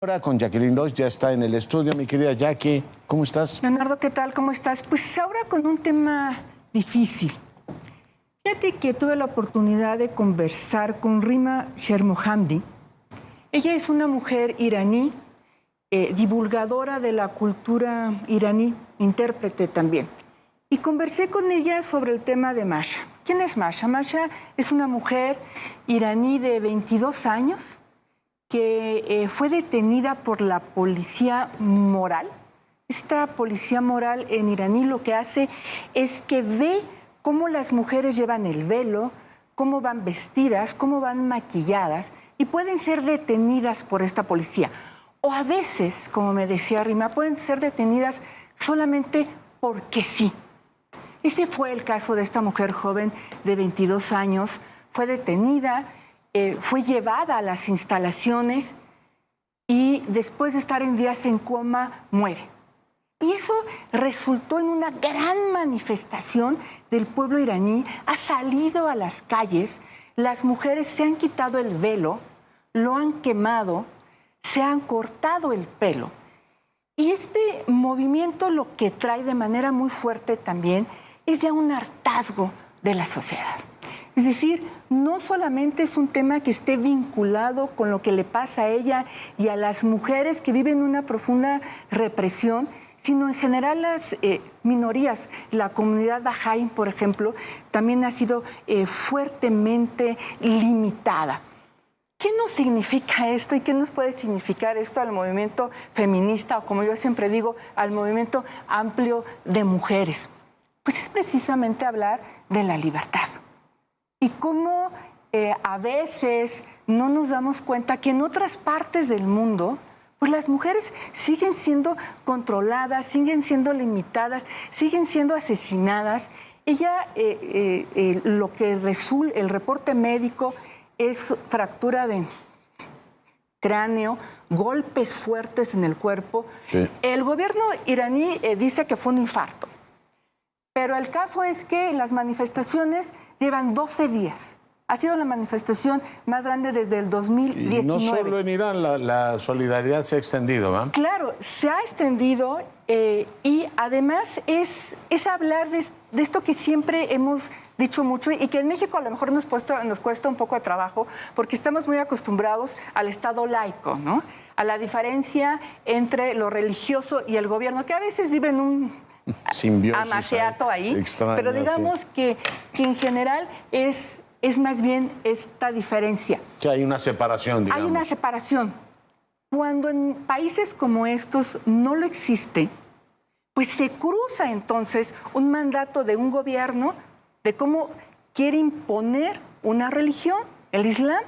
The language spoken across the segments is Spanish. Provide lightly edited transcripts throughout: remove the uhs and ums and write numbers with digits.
Ahora con Jacqueline Loix, ya está en el estudio. Mi querida Jackie, ¿cómo estás? Leonardo, ¿qué tal? ¿Cómo estás? Pues ahora con un tema difícil. Fíjate que tuve la oportunidad de conversar con Rima Shermohamdi. Ella es una mujer iraní, divulgadora de la cultura iraní, intérprete también. Y conversé con ella sobre el tema de Masha. ¿Quién es Masha? Masha es una mujer iraní de 22 años que fue detenida por la policía moral. Esta policía moral en iraní lo que hace es que ve cómo las mujeres llevan el velo, cómo van vestidas, cómo van maquilladas y pueden ser detenidas por esta policía. O a veces, como me decía Rima, pueden ser detenidas solamente porque sí. Ese fue el caso de esta mujer joven de 22 años. Fue detenida, fue llevada a las instalaciones y después de estar en días en coma, muere. Y eso resultó en una gran manifestación del pueblo iraní. Ha salido a las calles, las mujeres se han quitado el velo, lo han quemado, se han cortado el pelo. Y este movimiento lo que trae de manera muy fuerte también es ya un hartazgo de la sociedad. Es decir, no solamente es un tema que esté vinculado con lo que le pasa a ella y a las mujeres que viven una profunda represión, sino en general las minorías. La comunidad Bahá'í, por ejemplo, también ha sido fuertemente limitada. ¿Qué nos significa esto y qué nos puede significar esto al movimiento feminista o, como yo siempre digo, al movimiento amplio de mujeres? Pues es precisamente hablar de la libertad. Y cómo a veces no nos damos cuenta que en otras partes del mundo, pues las mujeres siguen siendo controladas, siguen siendo limitadas, siguen siendo asesinadas. Ella, lo que resulta, el reporte médico es fractura de cráneo, golpes fuertes en el cuerpo. Sí. El gobierno iraní dice que fue un infarto. Pero el caso es que las manifestaciones llevan 12 días. Ha sido la manifestación más grande desde el 2019. Y no solo en Irán, la solidaridad se ha extendido, ¿verdad? Claro, se ha extendido y además es hablar de esto que siempre hemos dicho mucho y que en México a lo mejor nos cuesta un poco de trabajo porque estamos muy acostumbrados al Estado laico, ¿no? A la diferencia entre lo religioso y el gobierno, que a veces viven un simbiosis amaciato ahí, extraña, pero digamos sí. que en general es más bien esta diferencia. Que hay una separación, digamos. Hay una separación. Cuando en países como estos no lo existe, pues se cruza entonces un mandato de un gobierno de cómo quiere imponer una religión, el Islam,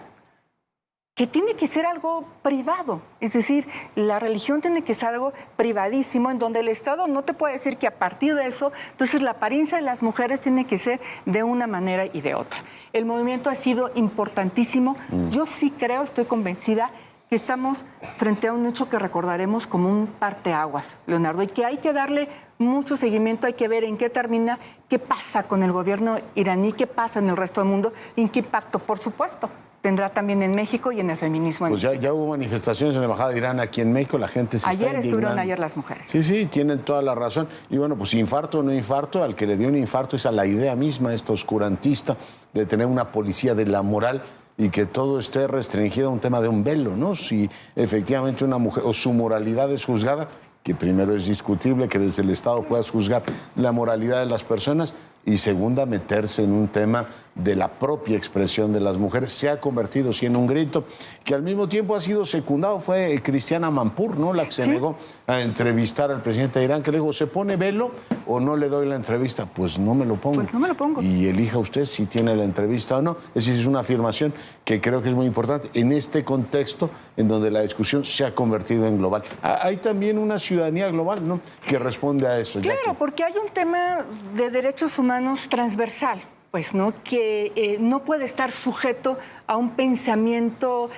que tiene que ser algo privado. Es decir, la religión tiene que ser algo privadísimo, en donde el Estado no te puede decir que a partir de eso, entonces la apariencia de las mujeres tiene que ser de una manera y de otra. El movimiento ha sido importantísimo. Yo sí creo, estoy convencida, que estamos frente a un hecho que recordaremos como un parteaguas, Leonardo, y que hay que darle mucho seguimiento, hay que ver en qué termina, qué pasa con el gobierno iraní, qué pasa en el resto del mundo, y qué impacto, por supuesto, tendrá también en México y en el feminismo. Pues ya hubo manifestaciones en la Embajada de Irán aquí en México, la gente se está indignando. Ayer estuvieron ayer las mujeres. Sí, tienen toda la razón. Y bueno, pues infarto o no infarto, al que le dio un infarto es a la idea misma, esta oscurantista, de tener una policía de la moral y que todo esté restringido a un tema de un velo, ¿no? Si efectivamente una mujer o su moralidad es juzgada, que primero es discutible que desde el Estado puedas juzgar la moralidad de las personas, y segunda, meterse en un tema de la propia expresión de las mujeres. Se ha convertido, sí, en un grito que al mismo tiempo ha sido secundado. Fue Cristiana Amanpour, ¿no?, la que se negó a entrevistar al presidente de Irán, que le dijo, ¿se pone velo o no le doy la entrevista? Pues no me lo pongo. Pues no me lo pongo. Y elija usted si tiene la entrevista o no. Es decir, es una afirmación que creo que es muy importante en este contexto en donde la discusión se ha convertido en global. Hay también una ciudadanía global, ¿no?, que responde a eso. Claro, porque hay un tema de derechos humanos transversal, pues, ¿no?, que no puede estar sujeto a un pensamiento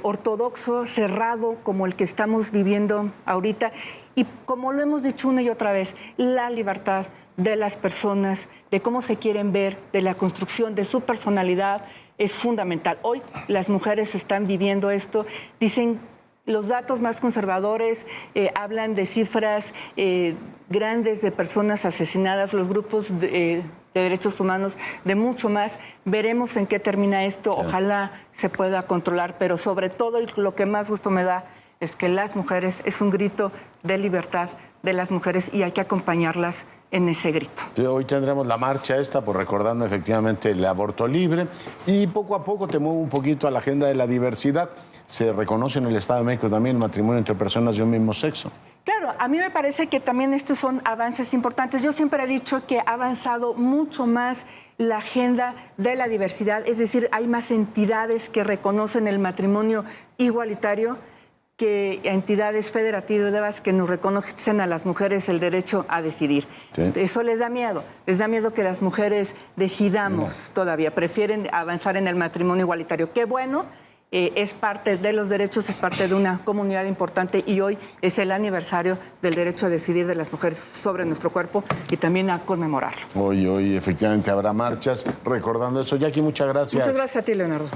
ortodoxo, cerrado, como el que estamos viviendo ahorita. Y como lo hemos dicho una y otra vez, la libertad de las personas, de cómo se quieren ver, de la construcción de su personalidad, es fundamental. Hoy las mujeres están viviendo esto, dicen Los datos más conservadores hablan de cifras grandes de personas asesinadas, los grupos de derechos humanos de mucho más. Veremos en qué termina esto. Ojalá se pueda controlar, pero sobre todo, y lo que más gusto me da es que las mujeres, es un grito de libertad de las mujeres y hay que acompañarlas en ese grito. Sí, hoy tendremos la marcha esta, por recordando efectivamente el aborto libre, y poco a poco te muevo un poquito a la agenda de la diversidad. Se reconoce en el Estado de México también el matrimonio entre personas de un mismo sexo. Claro, a mí me parece que también estos son avances importantes. Yo siempre he dicho que ha avanzado mucho más la agenda de la diversidad, es decir, hay más entidades que reconocen el matrimonio igualitario que entidades federativas que nos reconocen a las mujeres el derecho a decidir. Sí. Eso les da miedo que las mujeres decidamos todavía, prefieren avanzar en el matrimonio igualitario. Qué bueno. Es parte de los derechos, es parte de una comunidad importante y hoy es el aniversario del derecho a decidir de las mujeres sobre nuestro cuerpo y también a conmemorarlo. Hoy efectivamente habrá marchas recordando eso. Jackie, muchas gracias. Muchas gracias a ti, Leonardo.